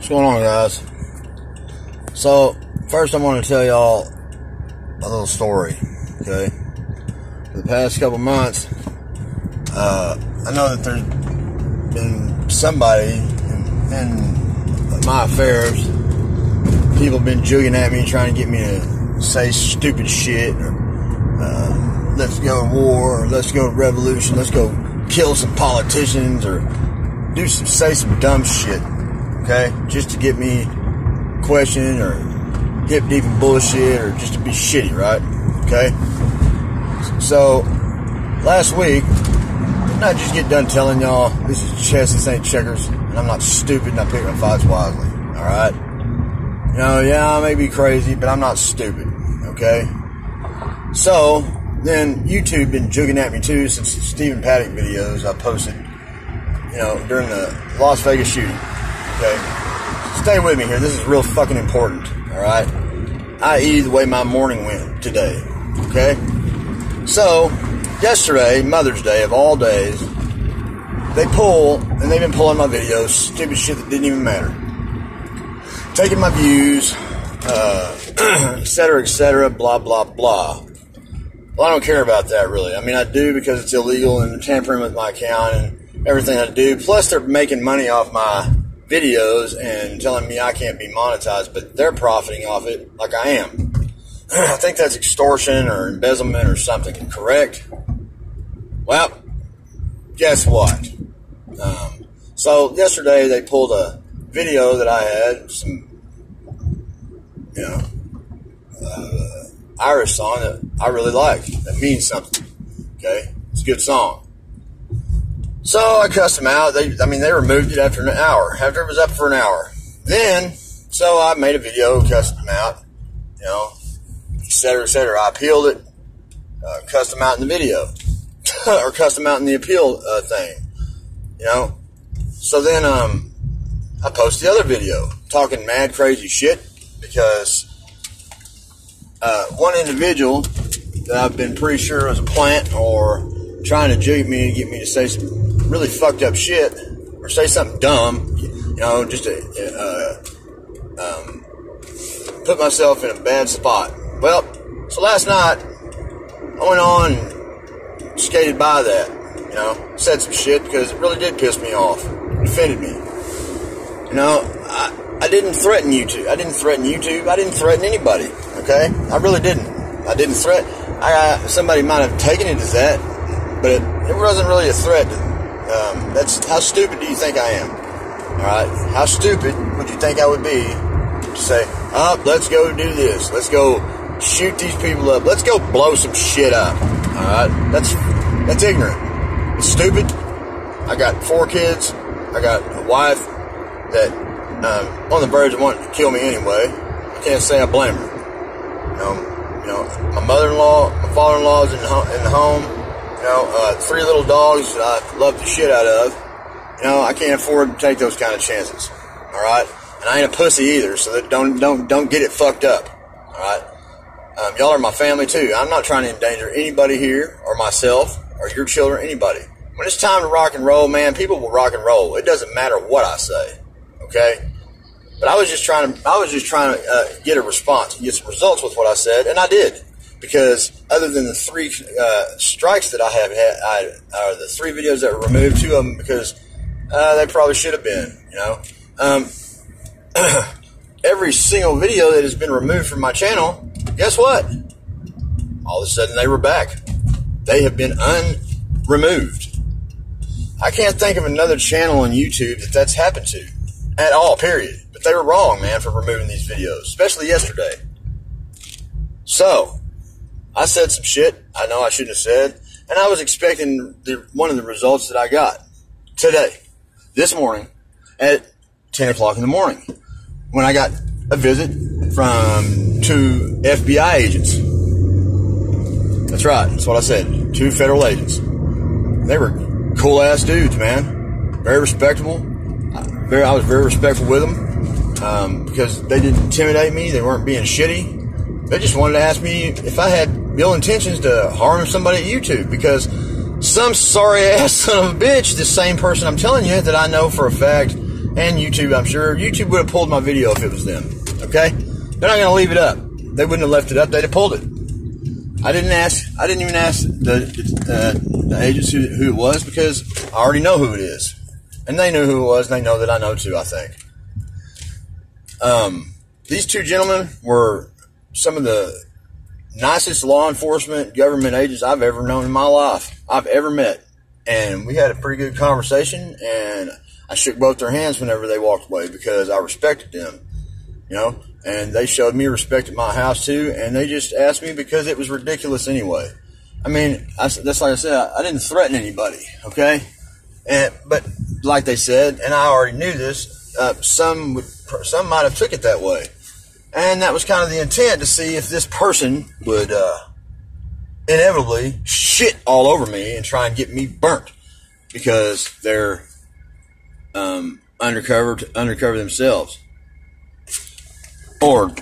What's going on, guys? So, first I want to tell y'all a little story, okay? For the past couple months, I know that there's been somebody in my affairs, people have been jugging at me, trying to get me to say stupid shit, or let's go to war, or let's go to revolution, let's go kill some politicians, or say some dumb shit, okay? Just to get me questioned, or hip deep in bullshit, or just to be shitty, right? Okay? So, last week, didn't I just get done telling y'all this is chess, this ain't checkers, and I'm not stupid and I pick my fights wisely, alright? You know, yeah, I may be crazy, but I'm not stupid, okay? So, then YouTube been jugging at me too since the Stephen Paddock videos I posted, you know, during the Las Vegas shooting, okay? Stay with me here, this is real fucking important, alright? I.e. the way my morning went today, okay? So, yesterday, Mother's Day of all days, they pull, and they've been pulling my videos, stupid shit that didn't even matter. Taking my views, etc., blah, blah, blah. Well, I don't care about that, really. I mean, I do because it's illegal and tampering with my account and everything I do. Plus, they're making money off my videos and telling me I can't be monetized, but they're profiting off it like I am. I think that's extortion or embezzlement or something, correct? Well, guess what? So, yesterday they pulled a video that I had, some, you know, Irish song that I really like, that means something, okay? It's a good song. So, I cussed them out. They removed it after an hour, after it was up for an hour. Then, so I made a video, cussed them out, you know, etc., etc. I appealed it, cussed them out in the video, or cussed them out in the appeal thing, you know. So then, I posted the other video, talking mad crazy shit, because one individual that I've been pretty sure was a plant or trying to jig me and get me to say some really fucked up shit or say something dumb, you know, just to put myself in a bad spot. Well, so last night I went on and skated by that, you know, said some shit because it really did piss me off. It offended me. You know, I didn't threaten YouTube. I didn't threaten YouTube. I didn't threaten anybody. Okay? I really didn't. I didn't threaten. Somebody might have taken it as that, but it wasn't really a threat. That's how stupid do you think I am? Alright? How stupid would you think I would be to say, oh, let's go do this. Let's go shoot these people up. Let's go blow some shit up. Alright? That's ignorant. It's stupid. I got 4 kids. I got a wife that on the verge of wanting to kill me anyway. I can't say I blame her. You know, my mother-in-law, my father-in-law is in the home. You know, 3 little dogs that I love the shit out of. You know, I can't afford to take those kind of chances. All right, and I ain't a pussy either, so that don't get it fucked up. All right, y'all are my family too. I'm not trying to endanger anybody here, or myself, or your children, anybody. When it's time to rock and roll, man, people will rock and roll. It doesn't matter what I say. Okay. But I was just trying to get a response, get some results with what I said, and I did. Because other than the 3 strikes that I have had, the 3 videos that were removed, 2 of them because they probably should have been, you know. Every single video that has been removed from my channel, guess what? All of a sudden they were back. They have been unremoved. I can't think of another channel on YouTube that's happened to at all, period. But they were wrong, man, for removing these videos, especially yesterday. So, I said some shit I know I shouldn't have said, and I was expecting one of the results that I got today, this morning, at 10 o'clock in the morning, when I got a visit from 2 FBI agents. That's right, that's what I said, 2 federal agents. They were cool-ass dudes, man. Very respectable. I was very respectful with them because they didn't intimidate me. They weren't being shitty. They just wanted to ask me if I had ill intentions to harm somebody at YouTube because some sorry-ass son of a bitch, this same person I'm telling you that I know for a fact And YouTube, I'm sure. YouTube would have pulled my video if it was them. Okay? They're not going to leave it up. They wouldn't have left it up. They'd have pulled it. I didn't even ask the agency who it was, because I already know who it is. And they knew who it was, and they know that I know too, I think. These two gentlemen were some of the nicest law enforcement government agents I've ever known in my life. I've ever met. And we had a pretty good conversation, and I shook both their hands whenever they walked away because I respected them, you know, and they showed me respect at my house too, and they just asked me because it was ridiculous anyway. I mean, that's like I said, I didn't threaten anybody, okay? But like they said, and I already knew this, some might have took it that way. And that was kind of the intent, to see if this person would inevitably shit all over me and try and get me burnt because they're undercover themselves. Or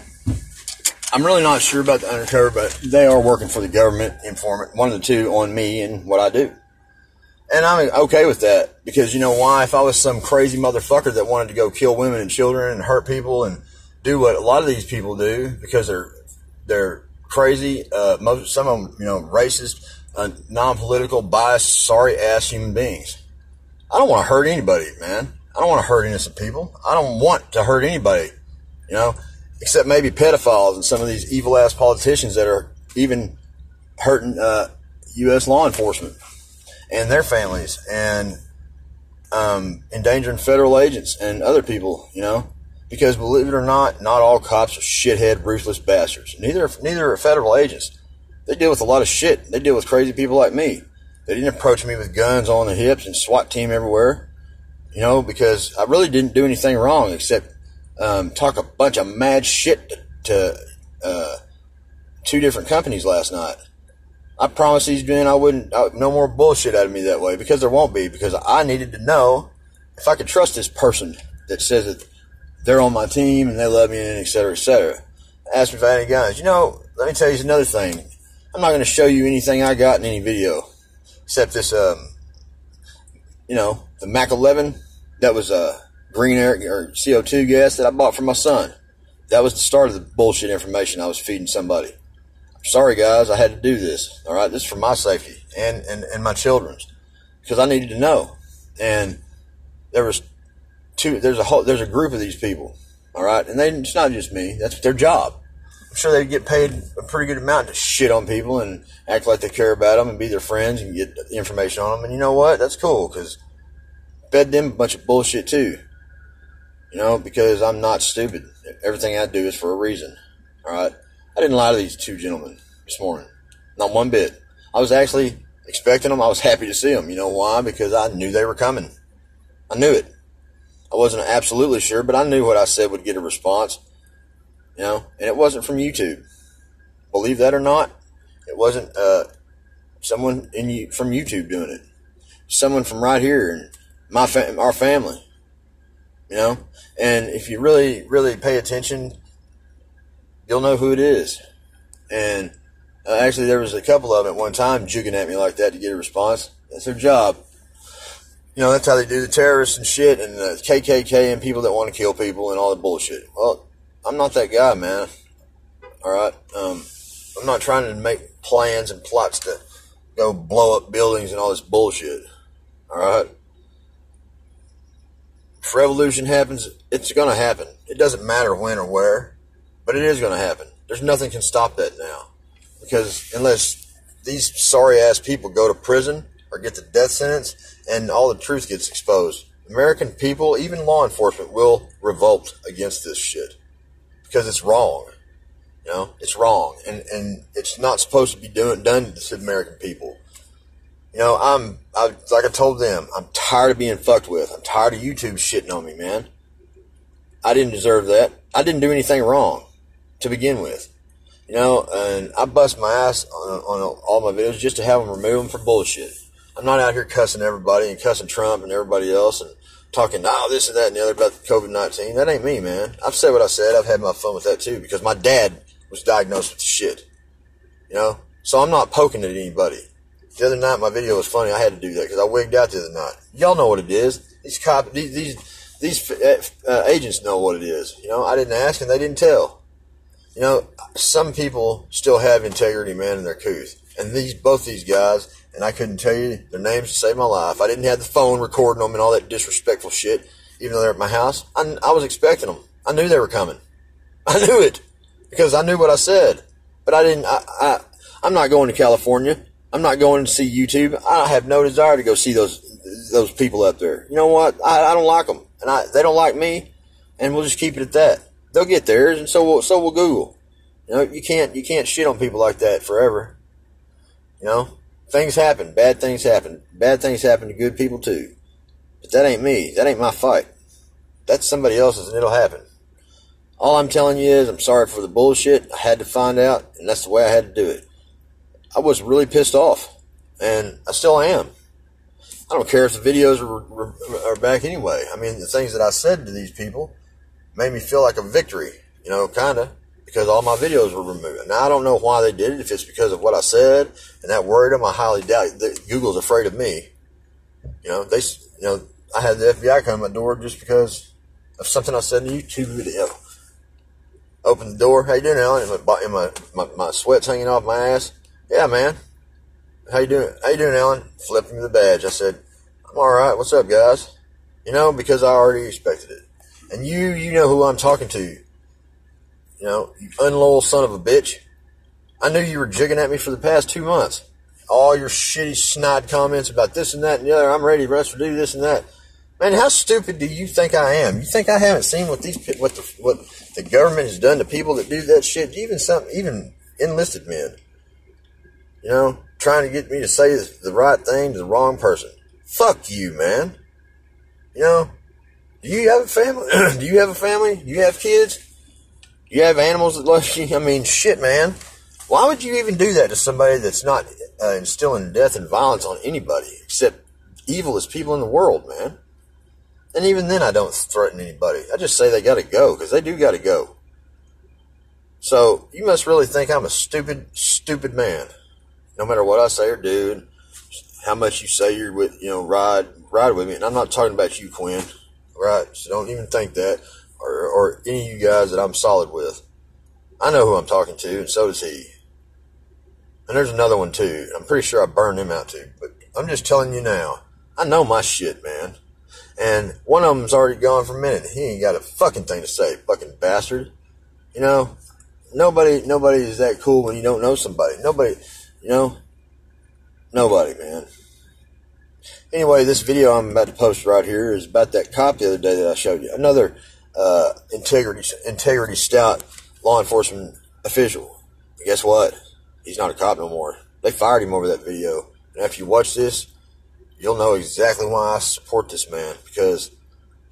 I'm really not sure about the undercover, but they are working for the government informant, one of the two, on me and what I do. And I'm okay with that, because you know why? If I was some crazy motherfucker that wanted to go kill women and children and hurt people and do what a lot of these people do because they're crazy, some of them, you know, racist, non-political, biased, sorry-ass human beings. I don't want to hurt anybody, man. I don't want to hurt innocent people. I don't want to hurt anybody, you know, except maybe pedophiles and some of these evil-ass politicians that are even hurting U.S. law enforcement and their families, and endangering federal agents and other people, you know. Because believe it or not all cops are shithead, ruthless bastards. Neither are federal agents. They deal with a lot of shit. They deal with crazy people like me. They didn't approach me with guns on the hips and SWAT team everywhere. You know, because I really didn't do anything wrong except talk a bunch of mad shit to two different companies last night. I promised these men no more bullshit out of me that way, because there won't be, because I needed to know if I could trust this person that says that they're on my team and they love me, and et cetera, et cetera. Asked me if I had any guns. You know, let me tell you another thing. I'm not going to show you anything I got in any video, except this, you know, the Mac 11. That was green air or CO2 gas that I bought for my son. That was the start of the bullshit information I was feeding somebody. I'm sorry, guys, I had to do this. All right, this is for my safety and my children's, because I needed to know. And there's a group of these people, all right, and it's not just me. That's their job. I'm sure they get paid a pretty good amount to shit on people and act like they care about them and be their friends and get information on them. And you know what? That's cool, because fed them a bunch of bullshit too. You know, because I'm not stupid. Everything I do is for a reason. All right, I didn't lie to these two gentlemen this morning, not one bit. I was actually expecting them. I was happy to see them. You know why? Because I knew they were coming. I knew it. I wasn't absolutely sure, but I knew what I said would get a response, you know, and it wasn't from YouTube. Believe that or not, it wasn't someone from YouTube doing it. Someone from right here and our family, you know. And if you really, really pay attention, you'll know who it is. And actually, there was a couple of them at one time juking at me like that to get a response. That's their job. You know, that's how they do the terrorists and shit, and the KKK and people that want to kill people and all the bullshit. Well, I'm not that guy, man. All right? I'm not trying to make plans and plots to go blow up buildings and all this bullshit. All right? If revolution happens, it's going to happen. It doesn't matter when or where, but it is going to happen. There's nothing can stop that now. Because unless these sorry-ass people go to prison or get the death sentence and all the truth gets exposed, American people, even law enforcement, will revolt against this shit. Because it's wrong. You know, it's wrong. And it's not supposed to be done to American people. You know, like I told them, I'm tired of being fucked with. I'm tired of YouTube shitting on me, man. I didn't deserve that. I didn't do anything wrong to begin with. You know, and I bust my ass on all my videos just to have them remove them for bullshit. I'm not out here cussing everybody and cussing Trump and everybody else and talking, this and that and the other about COVID-19. That ain't me, man. I've said what I said. I've had my fun with that too, because my dad was diagnosed with the shit. You know? So I'm not poking at anybody. The other night, my video was funny. I had to do that because I wigged out the other night. Y'all know what it is. These these agents know what it is. You know, I didn't ask and they didn't tell. You know, some people still have integrity, man, in their couth. And both these guys, and I couldn't tell you their names to save my life. I didn't have the phone recording them and all that disrespectful shit, even though they're at my house. I was expecting them. I knew they were coming. I knew it because I knew what I said. But I didn't. I'm not going to California. I'm not going to see YouTube. I have no desire to go see those people up there. You know what? I don't like them, and they don't like me, and we'll just keep it at that. They'll get theirs, and so will Google. You know, you can't shit on people like that forever. You know, things happen. Bad things happen. Bad things happen to good people too. But that ain't me. That ain't my fight. That's somebody else's, and it'll happen. All I'm telling you is I'm sorry for the bullshit. I had to find out, and that's the way I had to do it. I was really pissed off, and I still am. I don't care if the videos are back anyway. I mean, the things that I said to these people made me feel like a victory, you know, kind of, because all my videos were removed. Now, I don't know why they did it, if it's because of what I said, and that worried them. I highly doubt it. Google's afraid of me. You know, I had the FBI come to my door just because of something I said in a YouTube video. Opened the door. How you doing, Alan? My sweat's hanging off my ass. Yeah, man. How you doing? How you doing, Alan? Flipped me the badge. I said, I'm all right. What's up, guys? You know, because I already expected it. And you know who I'm talking to. You know, you unloyal son of a bitch. I knew you were jigging at me for the past 2 months. All your shitty snide comments about this and that and the other. I'm ready to do this and that. Man, how stupid do you think I am? You think I haven't seen what the government has done to people that do that shit? Even enlisted men. You know, trying to get me to say the right thing to the wrong person. Fuck you, man. You know, do you have a family? Do you have a family? Do you have kids? Do you have animals that love you? I mean, shit, man. Why would you even do that to somebody that's not instilling death and violence on anybody except evilest people in the world, man? And even then, I don't threaten anybody. I just say they got to go, because they do got to go. So, you must really think I'm a stupid, stupid man. No matter what I say or do, and how much you say you're with, you know, ride with me. And I'm not talking about you, Quinn. Right? So don't even think that. Or any of you guys that I'm solid with. I know who I'm talking to, and so does he. And there's another one, too. I'm pretty sure I burned him out, too. But I'm just telling you now. I know my shit, man. And one of them's already gone for a minute. He ain't got a fucking thing to say, fucking bastard. You know, nobody is that cool when you don't know somebody. Nobody, you know, nobody, man. Anyway, this video I'm about to post right here is about that cop the other day that I showed you. Another integrity stout law enforcement official. And guess what? He's not a cop no more. They fired him over that video. And if you watch this, you'll know exactly why I support this man, because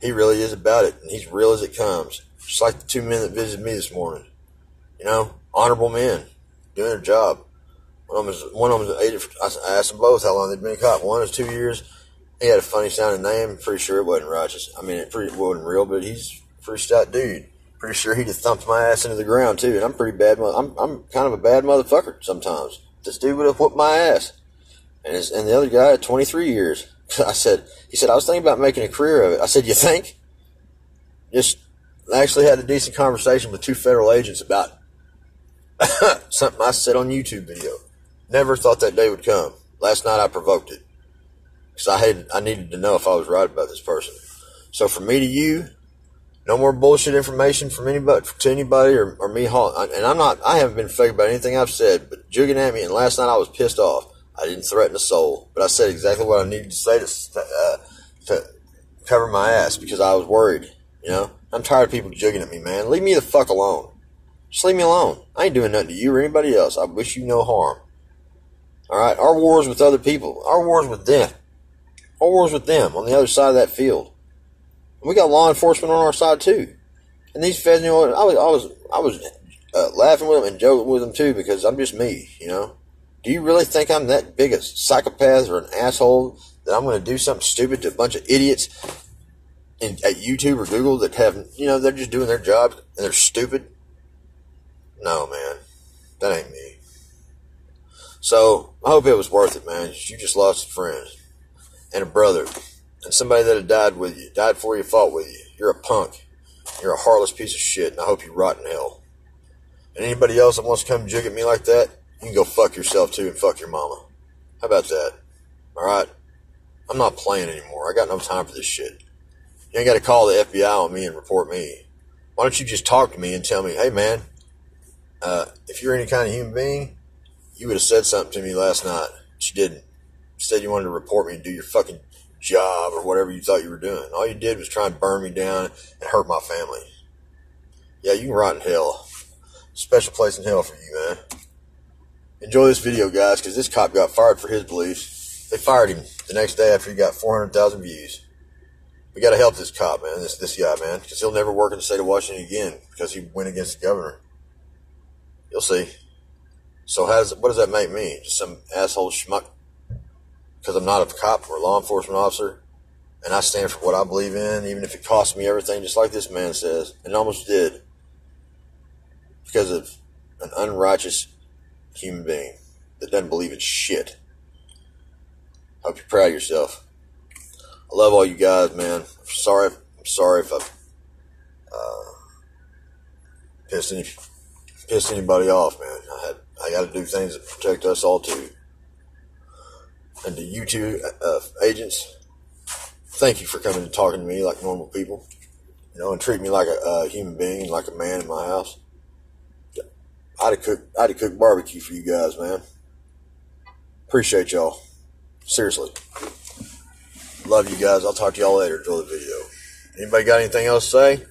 he really is about it, and he's real as it comes. Just like the 2 men that visited me this morning. You know, honorable men, doing their job. One of them was I asked them both how long they'd been a cop. One was 2 years. He had a funny sounding name. Pretty sure it wasn't righteous. I mean, it wasn't real, but he's a pretty stout dude. Pretty sure he'd have thumped my ass into the ground too. And I'm pretty bad. I'm kind of a bad motherfucker sometimes. This dude would have whooped my ass. And the other guy had 23 years. He said, I was thinking about making a career of it. I said, you think? I actually had a decent conversation with 2 federal agents about something I said on YouTube video. Never thought that day would come. Last night I provoked it. Because I needed to know if I was right about this person. So from me to you, no more bullshit information from anybody or me hauling. And I haven't been fake about anything I've said, but jugging at me, and last night I was pissed off. I didn't threaten a soul, but I said exactly what I needed to say to cover my ass, because I was worried. You know, I'm tired of people jugging at me, man. Leave me the fuck alone. Just leave me alone. I ain't doing nothing to you or anybody else. I wish you no harm. All right, our war's with other people. Our war's with them. Our war's with them on the other side of that field. And we got law enforcement on our side too. And these feds, you know, I was laughing with them and joking with them too, because I'm just me, you know. Do you really think I'm that big a psychopath or an asshole that I'm going to do something stupid to a bunch of idiots at YouTube or Google that have, you know, they're just doing their job and they're stupid? No, man. That ain't me. So, I hope it was worth it, man. You just lost a friend and a brother and somebody that had died with you, died for you, fought with you. You're a punk. You're a heartless piece of shit, and I hope you rot in hell. And anybody else that wants to come jig at me like that, you can go fuck yourself too and fuck your mama. How about that? Alright? I'm not playing anymore. I got no time for this shit. You ain't got to call the FBI on me and report me. Why don't you just talk to me and tell me, hey man, if you're any kind of human being, you would have said something to me last night. But you didn't. Instead, you wanted to report me and do your fucking job or whatever you thought you were doing. All you did was try and burn me down and hurt my family. Yeah, you can rot in hell. Special place in hell for you, man. Enjoy this video, guys, because this cop got fired for his beliefs. They fired him the next day after he got 400,000 views. We got to help this cop, man, this guy, man, because he'll never work in the state of Washington again because he went against the governor. You'll see. So what does that make me? Just some asshole schmuck? Because I'm not a cop or a law enforcement officer, and I stand for what I believe in, even if it costs me everything, just like this man says, and almost did, because of an unrighteous human being that doesn't believe in shit. Hope you're proud of yourself. I love all you guys, man. I'm sorry if I've pissed anybody off, man. I got to do things that protect us all too. And to you two agents, thank you for coming and talking to me like normal people, and treat me like a human being, like a man in my house. I'd have cooked barbecue for you guys, man. Appreciate y'all. Seriously. Love you guys. I'll talk to y'all later. Enjoy the video. Anybody got anything else to say?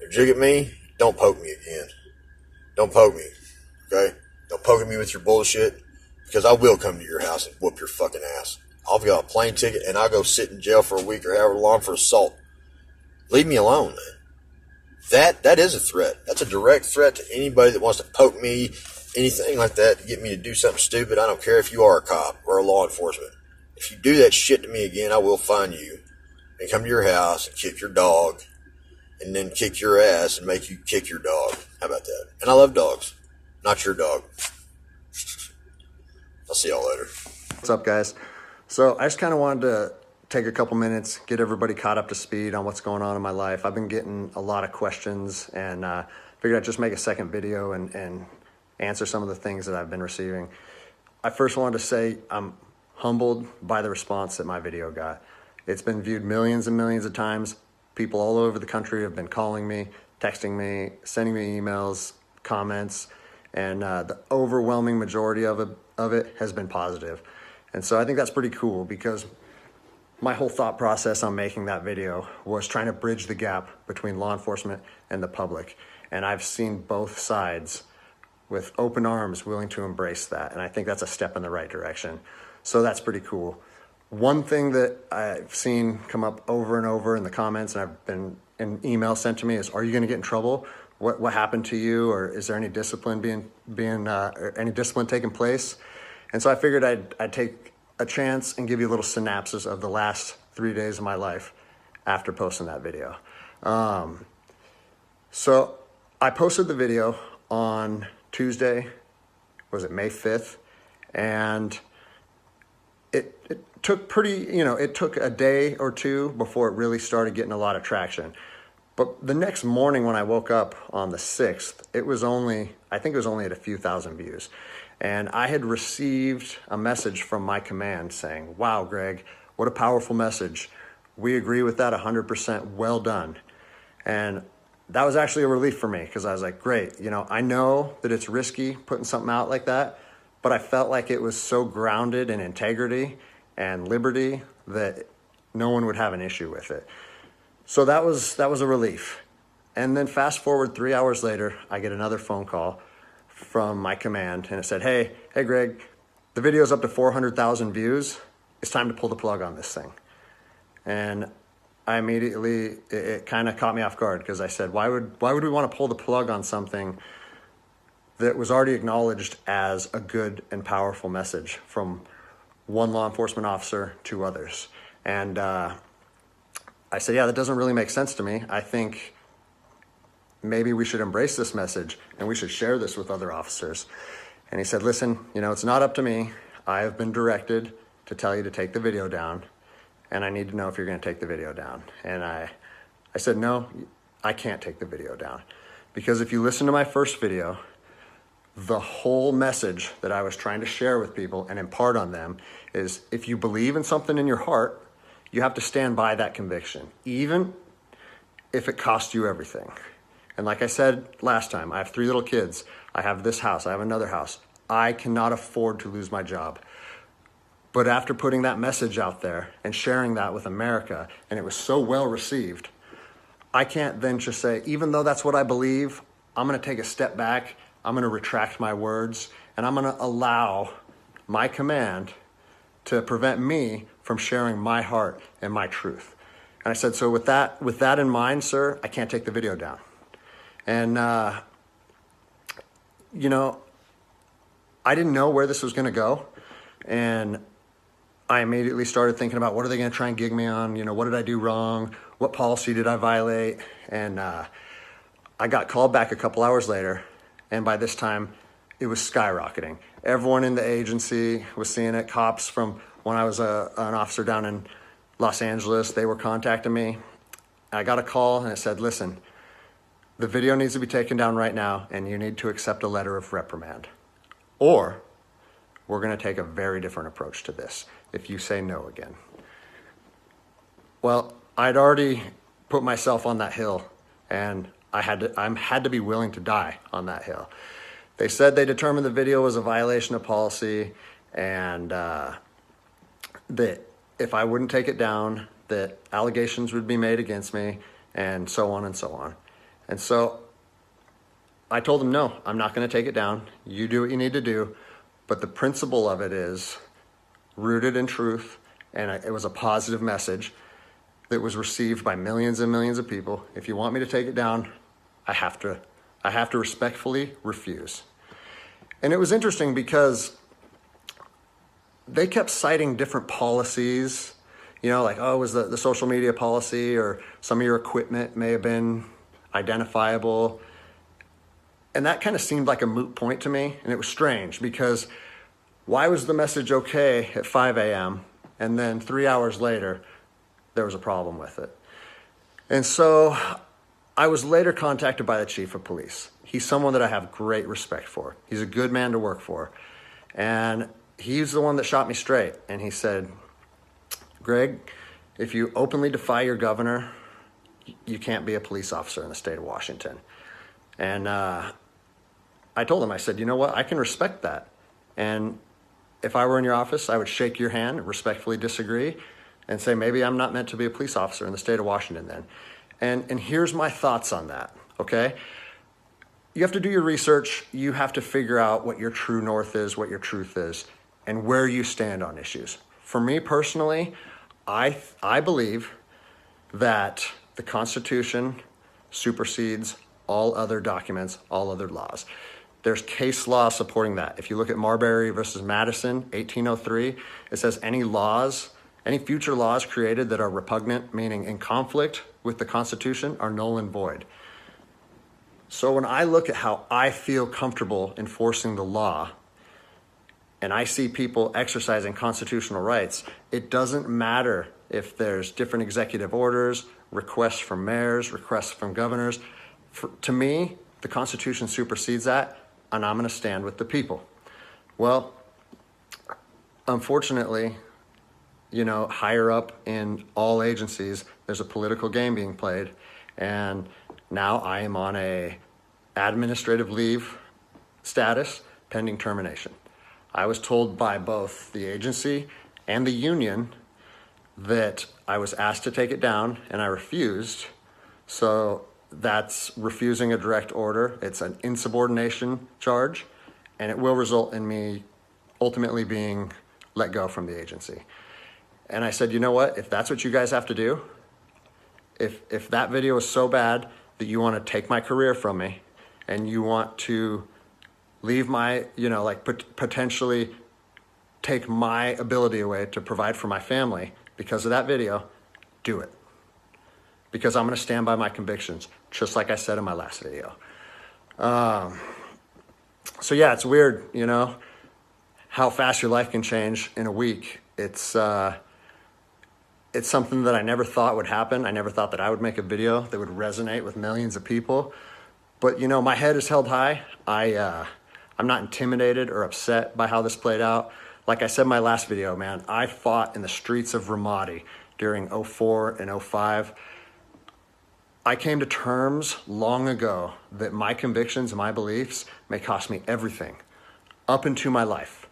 Or jig at me? Don't poke me again. Don't poke me. Okay? Don't poke at me with your bullshit, because I will come to your house and whoop your fucking ass. I'll got a plane ticket and I'll go sit in jail for a week or however long for assault. Leave me alone, man. That is a threat. That's a direct threat to anybody that wants to poke me, anything like that, to get me to do something stupid. I don't care if you are a cop or a law enforcement. If you do that shit to me again, I will find you and come to your house and kick your dog and then kick your ass and make you kick your dog. How about that? And I love dogs. Not your dog. I'll see y'all later. What's up, guys? So I just kind of wanted to take a couple minutes, get everybody caught up to speed on what's going on in my life. I've been getting a lot of questions, and figured I'd just make a second video and answer some of the things that I've been receiving. I first wanted to say I'm humbled by the response that my video got. It's been viewed millions and millions of times. People all over the country have been calling me, texting me, sending me emails, comments, and the overwhelming majority of it has been positive. And so I think that's pretty cool, because my whole thought process on making that video was trying to bridge the gap between law enforcement and the public. And I've seen both sides with open arms willing to embrace that. And I think that's a step in the right direction. So that's pretty cool. One thing that I've seen come up over and over in the comments, and I've been in emails sent to me, is, are you going to get in trouble? What happened to you? Or is there any discipline any discipline taking place? And so I figured I'd take a chance and give you a little synopsis of the last 3 days of my life after posting that video. So I posted the video on Tuesday, was it May 5th? And it took it took a day or two before it really started getting a lot of traction. But the next morning when I woke up on the 6th, I think it was only at a few thousand views. And I had received a message from my command saying, wow, Greg, what a powerful message. We agree with that 100%, well done. And that was actually a relief for me, because I was like, great, I know that it's risky putting something out like that, but I felt like it was so grounded in integrity and liberty that no one would have an issue with it. So that was a relief. And then fast forward 3 hours later, I get another phone call from my command, and it said, hey Greg, the video's up to 400,000 views. It's time to pull the plug on this thing. And I immediately, it kind of caught me off guard, because I said, why would we want to pull the plug on something that was already acknowledged as a good and powerful message from one law enforcement officer to others? And I said, yeah, that doesn't really make sense to me. I think maybe we should embrace this message and we should share this with other officers. And he said, listen, it's not up to me. I have been directed to tell you to take the video down. and I need to know if you're going to take the video down. And I said, no, I can't take the video down. Because if you listen to my first video, the whole message that I was trying to share with people and impart on them is, if you believe in something in your heart, you have to stand by that conviction, even if it costs you everything. And like I said last time, I have 3 little kids. I have this house. I have another house. I cannot afford to lose my job. But after putting that message out there and sharing that with America, and it was so well received, I can't then just say, even though that's what I believe, I'm going to take a step back, I'm going to retract my words, and I'm going to allow my command to prevent me from sharing my heart and my truth. And I said, so with that in mind, sir, I can't take the video down. And, you know, I didn't know where this was going to go. And I immediately started thinking about, what are they going to try and gig me on? You know, what did I do wrong? What policy did I violate? And I got called back a couple hours later. And by this time, it was skyrocketing. Everyone in the agency was seeing it. Cops from when I was an officer down in Los Angeles, they were contacting me. I got a call and it said, listen, the video needs to be taken down right now and you need to accept a letter of reprimand. Or we're going to take a very different approach to this if you say no again. Well, I'd already put myself on that hill, and I had to be willing to die on that hill. They said they determined the video was a violation of policy, and that if I wouldn't take it down, that allegations would be made against me, and so on and so on. And so I told them, no, I'm not going to take it down. You do what you need to do. But the principle of it is rooted in truth, and it was a positive message that was received by millions and millions of people. If you want me to take it down, I have to respectfully refuse. And it was interesting because they kept citing different policies, you know, like, oh, it was the social media policy, or some of your equipment may have been identifiable. And that kind of seemed like a moot point to me. And it was strange, because why was the message okay at 5 a.m. and then 3 hours later, there was a problem with it? And so I was later contacted by the chief of police. He's someone that I have great respect for. He's a good man to work for. And he's the one that shot me straight. And he said, Greg, if you openly defy your governor, you can't be a police officer in the state of Washington. And I told him, I said, you know what, I can respect that. And if I were in your office, I would shake your hand, respectfully disagree, and say, maybe I'm not meant to be a police officer in the state of Washington then. And here's my thoughts on that, okay? You have to do your research. You have to figure out what your true north is, what your truth is, and where you stand on issues. For me personally, I believe that the Constitution supersedes all other documents, all other laws. There's case law supporting that. If you look at Marbury versus Madison, 1803, it says any future laws created that are repugnant, meaning in conflict with the Constitution, are null and void. So when I look at how I feel comfortable enforcing the law, and I see people exercising constitutional rights, it doesn't matter if there's different executive orders, requests from mayors, requests from governors. To me, the Constitution supersedes that, and I'm going to stand with the people. Well, unfortunately, you know, higher up in all agencies, there's a political game being played, and now I am on a administrative leave status pending termination. I was told by both the agency and the union that I was asked to take it down, and I refused. So that's refusing a direct order. It's an insubordination charge, and it will result in me ultimately being let go from the agency. And I said, you know what? If that's what you guys have to do, if that video is so bad that you want to take my career from me, and you want to leave my, you know, like potentially take my ability away to provide for my family because of that video, do it. Because I'm going to stand by my convictions, just like I said in my last video. So yeah, it's weird, you know, how fast your life can change in a week. It's It's something that I never thought would happen. I never thought that I would make a video that would resonate with millions of people. But you know, my head is held high. I'm not intimidated or upset by how this played out. Like I said in my last video, man, I fought in the streets of Ramadi during 04 and 05. I came to terms long ago that my convictions and my beliefs may cost me everything up into my life.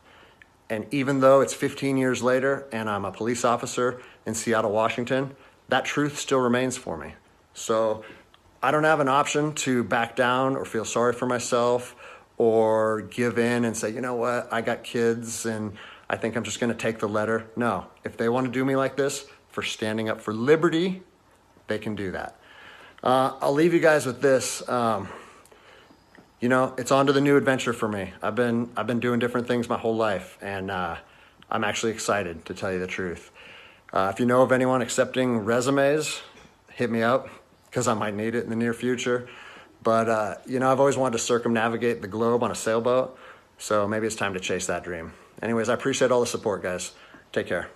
And even though it's 15 years later and I'm a police officer in Seattle, Washington, that truth still remains for me. So I don't have an option to back down or feel sorry for myself or give in and say, you know what, I got kids and I think I'm just gonna take the letter. No, if they wanna do me like this for standing up for liberty, they can do that. I'll leave you guys with this. You know, it's on to the new adventure for me. I've been doing different things my whole life, and I'm actually excited, to tell you the truth. If you know of anyone accepting resumes, hit me up, because I might need it in the near future. But, you know, I've always wanted to circumnavigate the globe on a sailboat, so maybe it's time to chase that dream. Anyways, I appreciate all the support, guys. Take care.